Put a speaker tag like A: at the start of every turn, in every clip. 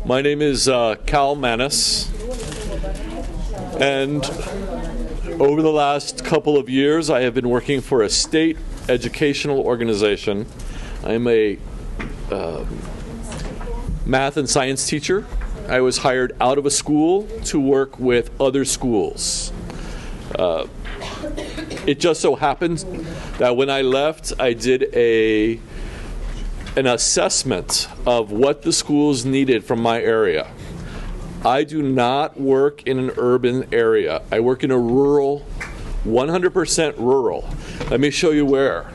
A: My name is Cal Mannis, and over the last couple of years I have been working for a state educational organization. I'm a math and science teacher. I was hired out of a school to work with other schools. It just so happened that when I left, I did an assessment of what the schools needed from my area. I do not work in an urban area. I work in a rural, 100% rural. Let me show you where.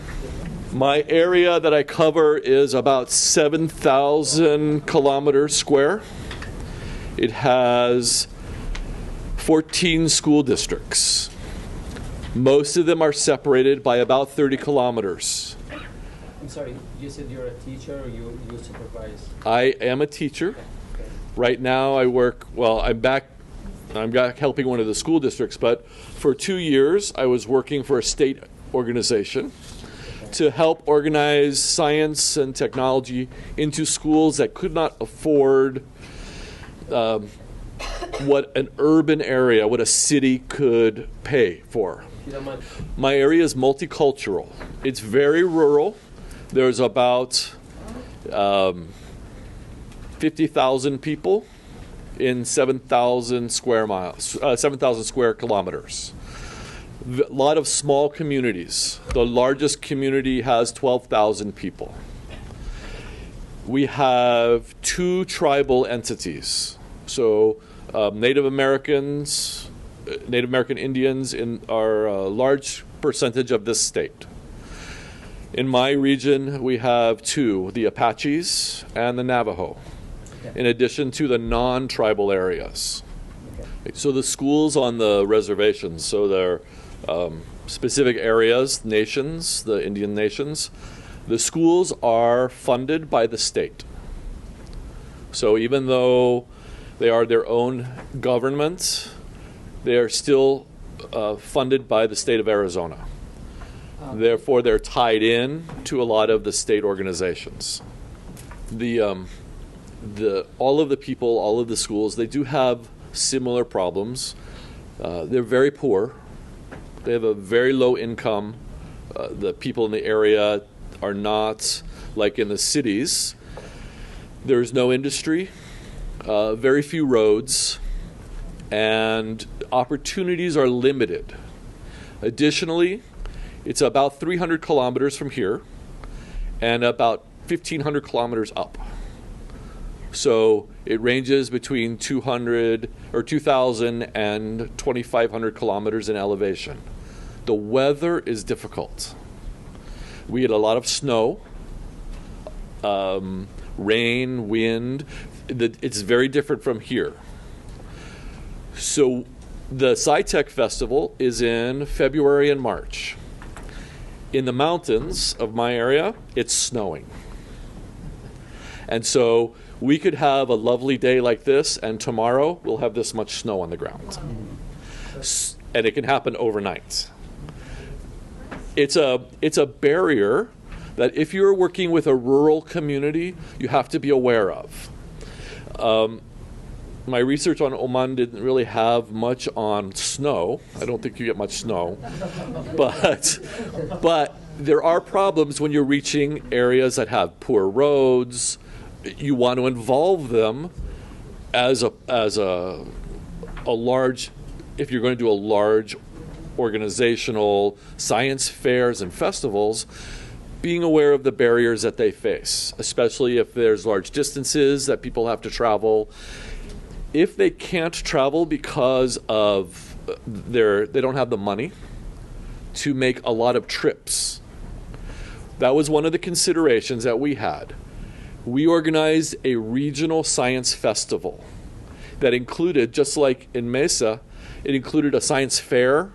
A: My area that I cover is about 7,000 kilometers square. It has 14 school districts. Most of them are separated by about 30 kilometers.
B: I'm sorry, you said you're a teacher or you supervise?
A: I am a teacher.
B: Okay.
A: Right now I work, I'm back helping one of the school districts, but for 2 years I was working for a state organization to help organize science and technology into schools that could not afford what an urban area, what a city could pay for. My area is multicultural. It's very rural. There's about 50,000 people in 7,000 square kilometers. A lot of small communities. The largest community has 12,000 people. We have 2 tribal entities. So Native American Indians are a large percentage of this state. In my region, we have 2, the Apaches and the Navajo, in addition to the non-tribal areas. So the schools on the reservations, so they're specific areas, nations, the Indian nations, the schools are funded by the state. So even though they are their own government, they are still funded by the state of Arizona. Therefore, they're tied in to a lot of the state organizations. All of the people, all of the schools, they do have similar problems. They're very poor. They have a very low income. The people in the area are not like in the cities. There's no industry, very few roads, and opportunities are limited. Additionally, it's about 300 kilometers from here and about 1,500 kilometers up. So it ranges between 2,000 and 2,500 kilometers in elevation. The weather is difficult. We get a lot of snow, rain, wind. It's very different from here. So the SciTech Festival is in February and March. In the mountains of my area, it's snowing. And so we could have a lovely day like this, and tomorrow we'll have this much snow on the ground. And it can happen overnight. It's a barrier that if you're working with a rural community, you have to be aware of. My research on Oman didn't really have much on snow. I don't think you get much snow. But there are problems when you're reaching areas that have poor roads. You want to involve them as a large, if you're going to do a large organizational science fairs and festivals, being aware of the barriers that they face, especially if there's large distances that people have to travel. If they can't travel because of they don't have the money to make a lot of trips. That was one of the considerations that we had. We organized a regional science festival that included, just like in Mesa, it included a science fair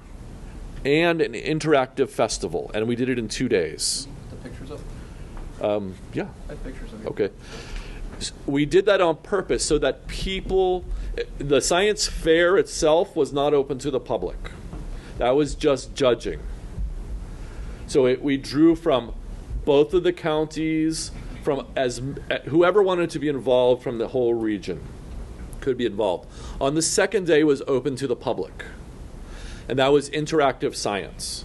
A: and an interactive festival, and we did it in 2 days.
C: The pictures of it?
A: Yeah.
C: I have pictures of it.
A: Okay. We did that on purpose so that the science fair itself was not open to the public. That was just judging. So we drew from both of the counties, from whoever wanted to be involved from the whole region could be involved. On the second day was open to the public, and that was interactive science.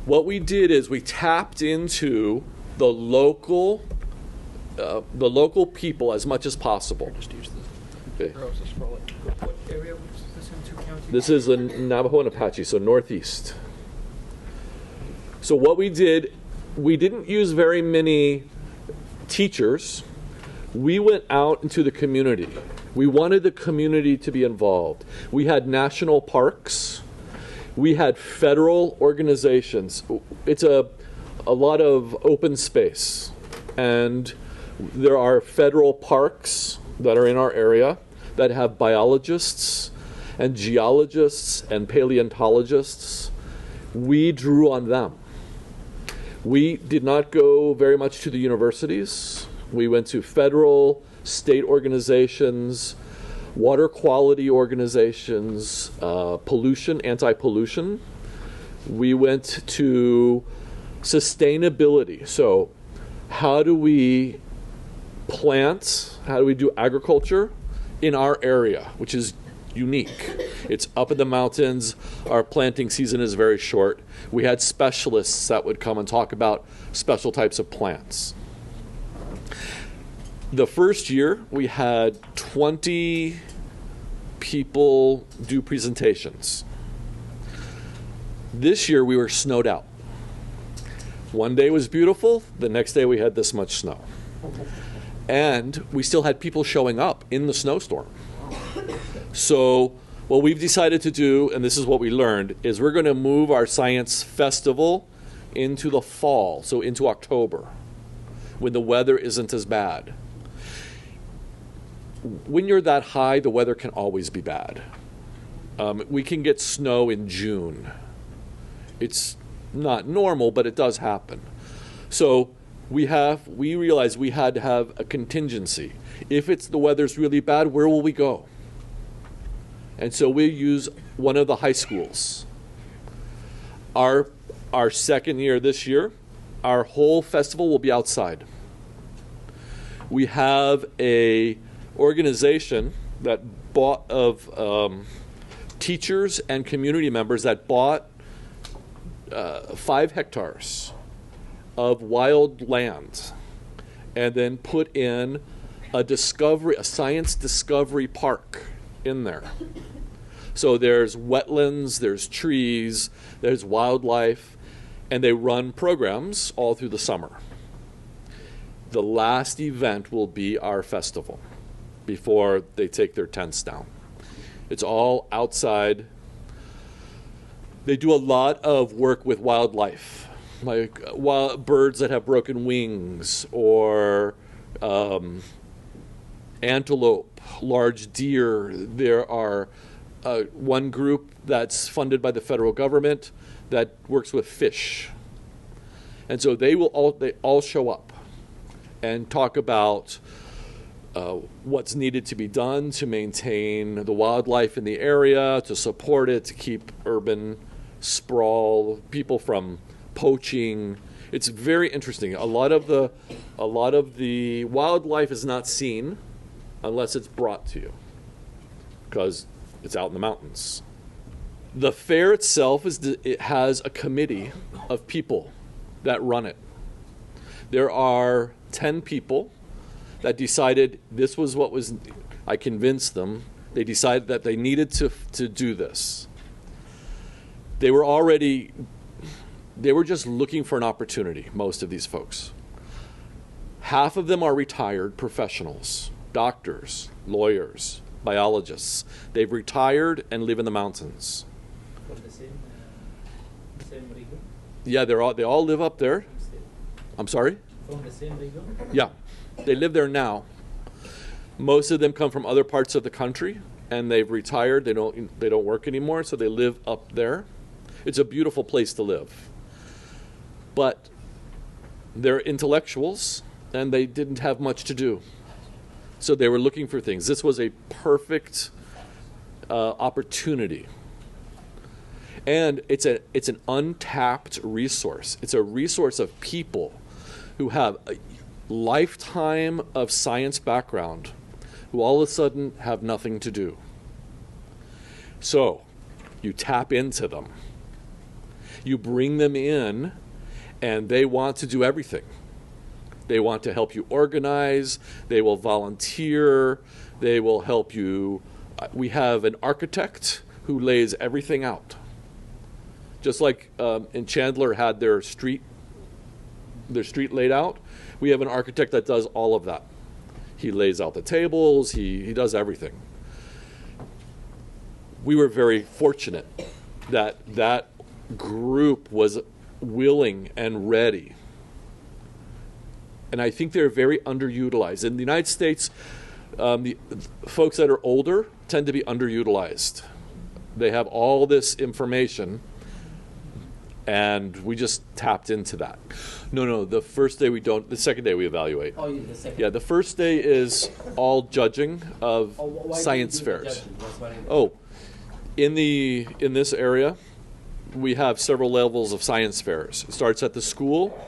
A: What we did is we tapped into the local people as much as possible.
C: Just use
A: Okay.
C: the arrows to scroll it.
B: What area was this in, 2 counties?
A: This is in Navajo and Apache, so northeast. So what we did, we didn't use very many teachers. We went out into the community. We wanted the community to be involved. We had national parks. We had federal organizations. It's a lot of open space. And there are federal parks that are in our area that have biologists and geologists and paleontologists. We drew on them. We did not go very much to the universities. We went to federal, state organizations, water quality organizations, pollution, anti-pollution. We went to sustainability. So how do we plant, how do we do agriculture in our area, which is unique. It's up in the mountains. Our planting season is very short. We had specialists that would come and talk about special types of plants. The first year, we had 20 people do presentations. This year, we were snowed out. One day was beautiful. The next day, we had this much snow. And we still had people showing up in the snowstorm. So what we've decided to do, and this is what we learned, is we're going to move our science festival into the fall, so into October, when the weather isn't as bad. When you're that high, the weather can always be bad. We can get snow in June. It's not normal, but it does happen. So we realized we had to have a contingency. If the weather's really bad, where will we go? And so we use one of the high schools. Our second year this year, our whole festival will be outside. We have a organization that bought of teachers and community members that bought 5 hectares of wild land and then put in a science discovery park in there. So there's wetlands, there's trees, there's wildlife, and they run programs all through the summer. The last event will be our festival before they take their tents down. It's all outside. They do a lot of work with wildlife, like wild birds that have broken wings, or antelope, large deer. There are one group that's funded by the federal government that works with fish. And so they all show up and talk about what's needed to be done to maintain the wildlife in the area, to support it, to keep urban sprawl, people from poaching. It's very interesting. A lot of the wildlife is not seen unless it's brought to you, because it's out in the mountains. The fair itself it has a committee of people that run it. There are 10 people that decided this was what was. I convinced them. They decided that they needed to do this. They were just looking for an opportunity, most of these folks. Half of them are retired professionals, doctors, lawyers, biologists. They've retired and live in the mountains.
B: From the same region?
A: Yeah, they all live up there. I'm sorry?
B: From the same region?
A: Yeah, they live there now. Most of them come from other parts of the country, and they've retired. They don't work anymore, so they live up there. It's a beautiful place to live. But they're intellectuals, and they didn't have much to do. So they were looking for things. This was a perfect opportunity. And it's an untapped resource. It's a resource of people who have lifetime of science background who all of a sudden have nothing to do. So you tap into them. You bring them in, and they want to do everything. They want to help you organize. They will volunteer. They will help you. We have an architect who lays everything out. Just like in Chandler had their street laid out, we have an architect that does all of that. He lays out the tables. He does everything. We were very fortunate that that group was willing and ready. And I think they're very underutilized. In the United States, the folks that are older tend to be underutilized. They have all this information, and we just tapped into that. No, the first day we don't. The second day we evaluate.
B: Oh, yeah, the second.
A: Yeah, the first day is all judging of
B: Why do
A: science
B: you do the
A: fairs.
B: judging? That's what I mean.
A: Oh, in this area, we have several levels of science fairs. It starts at the school,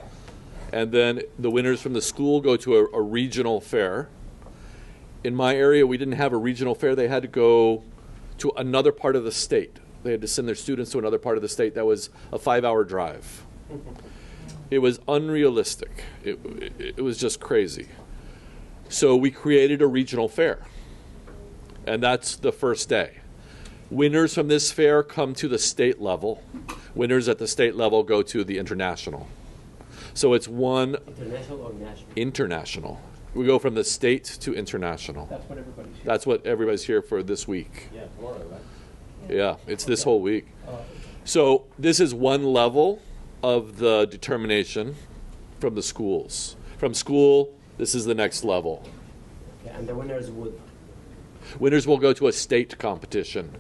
A: and then the winners from the school go to a regional fair. In my area, we didn't have a regional fair. They had to go to another part of the state. They had to send their students to another part of the state. That was a 5-hour drive. It was unrealistic. It was just crazy. So we created a regional fair, and that's the first day. Winners from this fair come to the state level. Winners at the state level go to the international. So it's one
B: International or national?
A: international. We go from the state to international.
B: That's what everybody's here.
A: That's what everybody's here for this week.
B: Yeah, tomorrow, right?
A: Yeah, it's this whole week.
B: Okay.
A: So this is one level of the determination from the schools. From school, this is the next level.
B: Okay, and the winners would.
A: Winners will go to a state competition,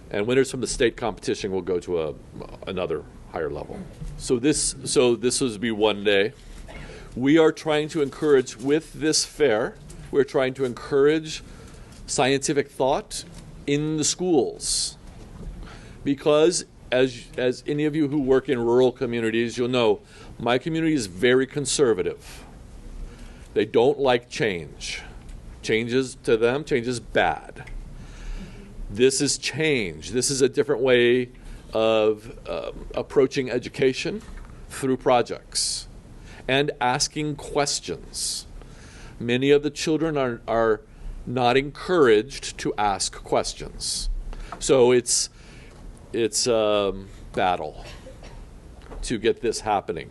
A: and winners from the state competition will go to another higher level. So this would be one day. We are trying to encourage, with this fair, we're trying to encourage scientific thought in the schools. Because as any of you who work in rural communities, you'll know, my community is very conservative. They don't like change. Change is bad. This is change. This is a different way of approaching education through projects and asking questions. Many of the children are not encouraged to ask questions. So it's a battle to get this happening.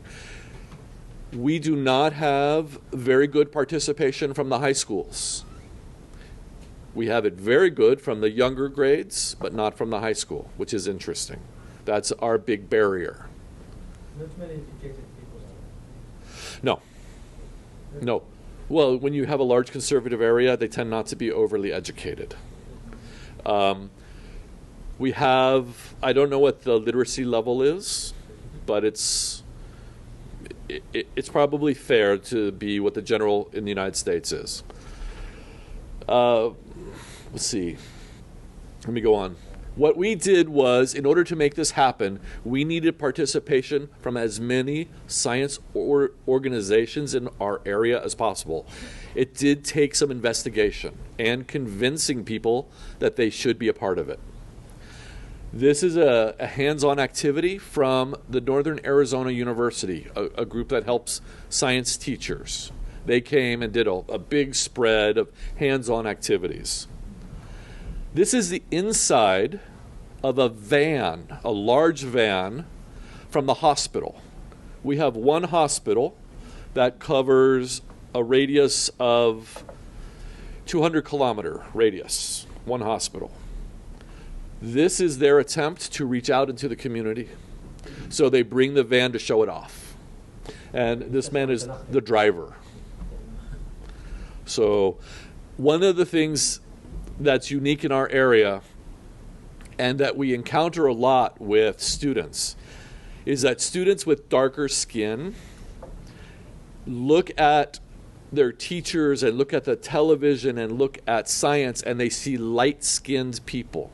A: We do not have very good participation from the high schools. We have it very good from the younger grades, but not from the high school, which is interesting. That's our big barrier.
D: Not many educated people.
A: No. Well, when you have a large conservative area, they tend not to be overly educated. We have, I don't know what the literacy level is, but it's probably fair to be what the general in the United States is. Let's see. Let me go on. What we did was, in order to make this happen, we needed participation from as many science organizations in our area as possible. It did take some investigation and convincing people that they should be a part of it. This is a hands-on activity from the Northern Arizona University, a group that helps science teachers. They came and did a big spread of hands-on activities. This is the inside of a van, a large van from the hospital. We have one hospital that covers a radius of 200-kilometer radius, one hospital. This is their attempt to reach out into the community. So they bring the van to show it off. And this man is the driver. So one of the things that's unique in our area and that we encounter a lot with students is that students with darker skin look at their teachers and look at the television and look at science and they see light-skinned people.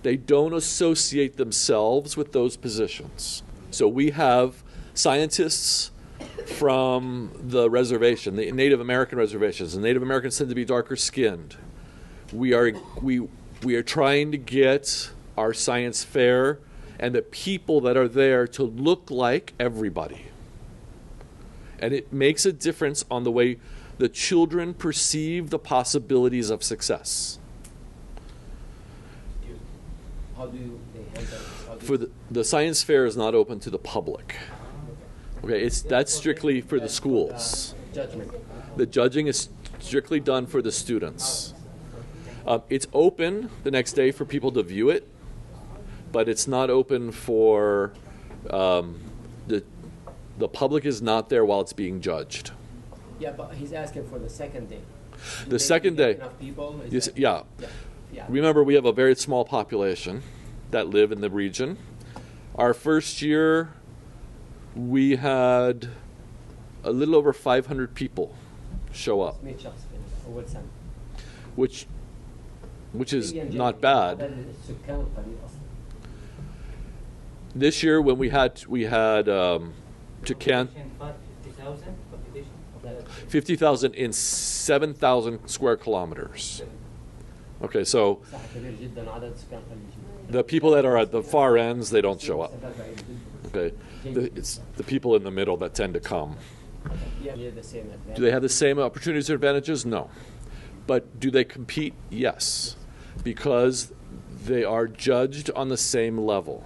A: They don't associate themselves with those positions. So we have scientists from the reservation, the Native American reservations. The Native Americans tend to be darker skinned. We are trying to get our science fair and the people that are there to look like everybody. And it makes a difference on the way the children perceive the possibilities of success.
B: How do they handle it?
A: For the science fair is not open to the public. Okay, that's strictly for the schools.
B: Judgment.
A: The judging is strictly done for the students. It's open the next day for people to view it, but it's not open for the public is not there while it's being judged.
B: Yeah, but he's asking for the second day.
A: The second day,
B: Enough people?
A: yeah.
B: Yeah.
A: Remember, we have a very small population that live in the region. Our first year, we had a little over 500 people show up, which is not bad. This year, when we had to Kent, 50,000 in 7,000 square kilometers. Okay, so the people that are at the far ends, they don't show up. Okay, it's the people in the middle that tend to come. Do they have the same opportunities or advantages? No. But do they compete? Yes, because they are judged on the same level.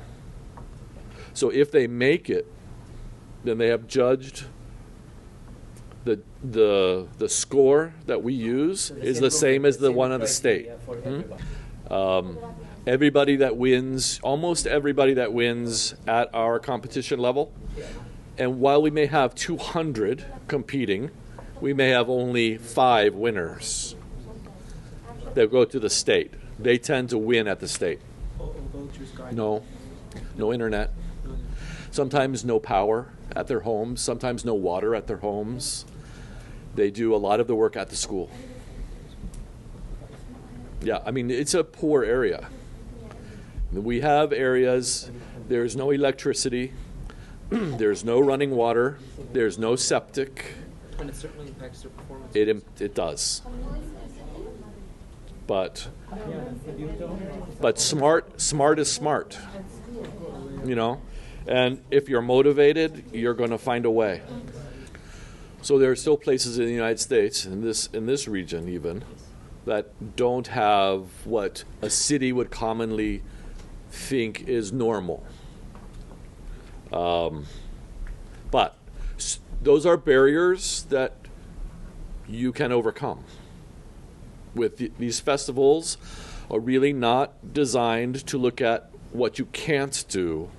A: So if they make it, then they have judged the score that we use is the same as the one on the state. Everybody that wins, almost everybody that wins at our competition level, and while we may have 200 competing, we may have only 5 winners that go to the state. They tend to win at the state. No internet. Sometimes no power at their homes. Sometimes no water at their homes. They do a lot of the work at the school. Yeah, I mean, it's a poor area. We have areas, there's no electricity, there's no running water, there's no septic.
C: And it certainly impacts their performance.
A: It does. But smart is smart, you know? And if you're motivated, you're going to find a way. So there are still places in the United States, in this region even, that don't have what a city would commonly think is normal. But those are barriers that you can overcome. With these festivals are really not designed to look at what you can't do,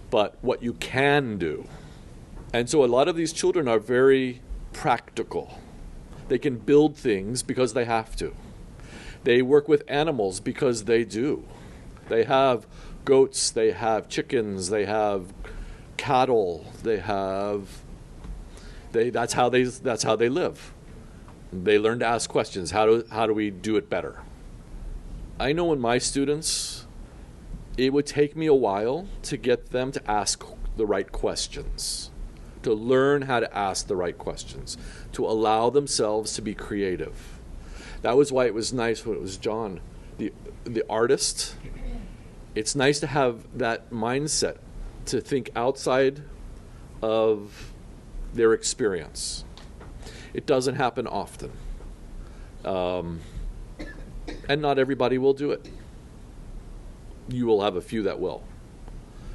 A: but what you can do. And so a lot of these children are very practical. They can build things because they have to. They work with animals because they do. They have goats, they have chickens, they have cattle, that's how they live. They learn to ask questions. How do we do it better? I know in my students, it would take me a while to get them to ask the right questions, to learn how to ask the right questions, to allow themselves to be creative. That was why it was nice when it was John, the artist. It's nice to have that mindset to think outside of their experience. It doesn't happen often. And not everybody will do it. You will have a few that will.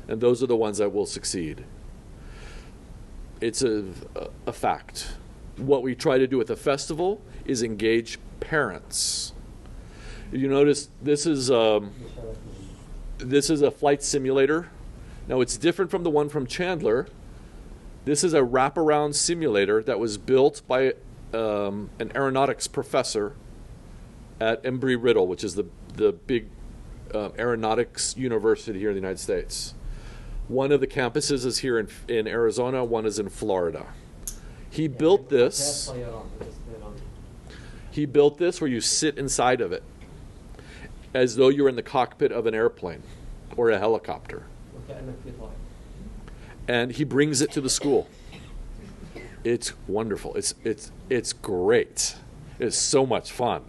A: And those are the ones that will succeed. It's a fact. What we try to do at the festival is engage parents. You notice this is a flight simulator. Now it's different from the one from Chandler. This is a wraparound simulator that was built by an aeronautics professor at Embry-Riddle, which is the big aeronautics university here in the United States. One of the campuses is here in Arizona, one is in Florida. He built this where you sit inside of it as though you're in the cockpit of an airplane or a helicopter. And he brings it to the school. It's wonderful. It's great. It's so much fun.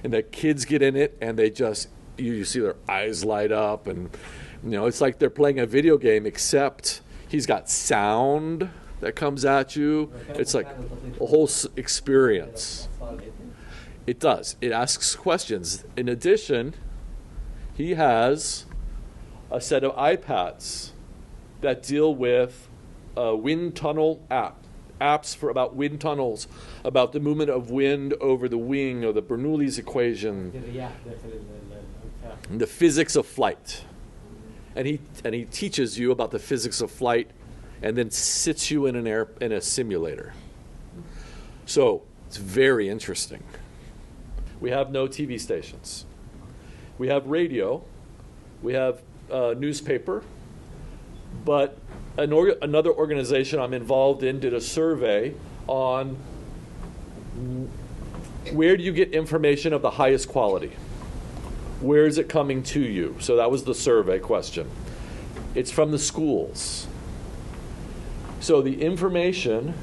A: And the kids get in it and they just, you see their eyes light up, and it's like they're playing a video game, except he's got sound that comes at you. It's like a whole experience. It does. It asks questions. In addition, he has a set of iPads that deal with wind tunnel apps for about wind tunnels, about the movement of wind over the wing, or the Bernoulli's equation, and the physics of flight. And he teaches you about the physics of flight, and then sits you in a simulator. So it's very interesting. We have no TV stations. We have radio. We have newspaper. But another organization I'm involved in did a survey on where do you get information of the highest quality? Where is it coming to you? So that was the survey question. It's from the schools. So the information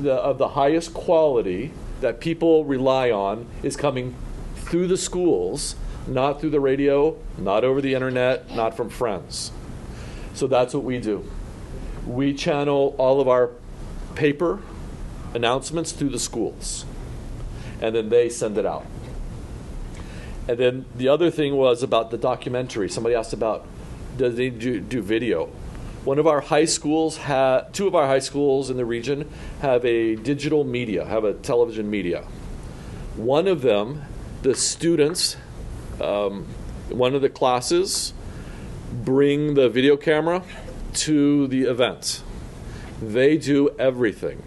A: of the highest quality that people rely on is coming through the schools, not through the radio, not over the internet, not from friends. So that's what we do. We channel all of our paper announcements through the schools, and then they send it out. And then the other thing was about the documentary. Somebody asked about, does they do video? Two of our high schools in the region have a digital media, have a television media. One of them, the students, one of the classes, bring the video camera to the event. They do everything.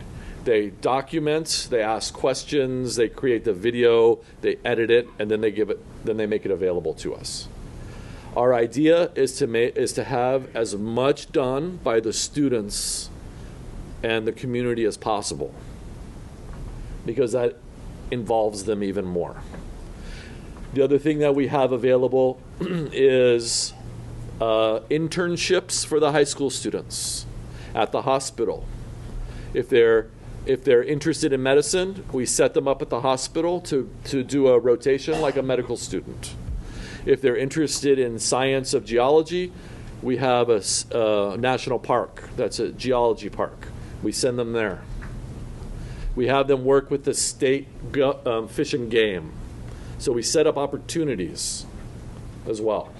A: They document, they ask questions, they create the video, they edit it, and then they make it available to us. Our idea is to have as much done by the students and the community as possible, because that involves them even more. The other thing that we have available is internships for the high school students at the hospital. If they're interested in medicine, we set them up at the hospital to do a rotation like a medical student. If they're interested in science of geology, we have a national park that's a geology park. We send them there. We have them work with the state fish and game. So we set up opportunities as well.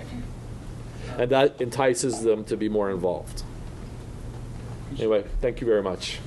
A: And that entices them to be more involved. Anyway, thank you very much.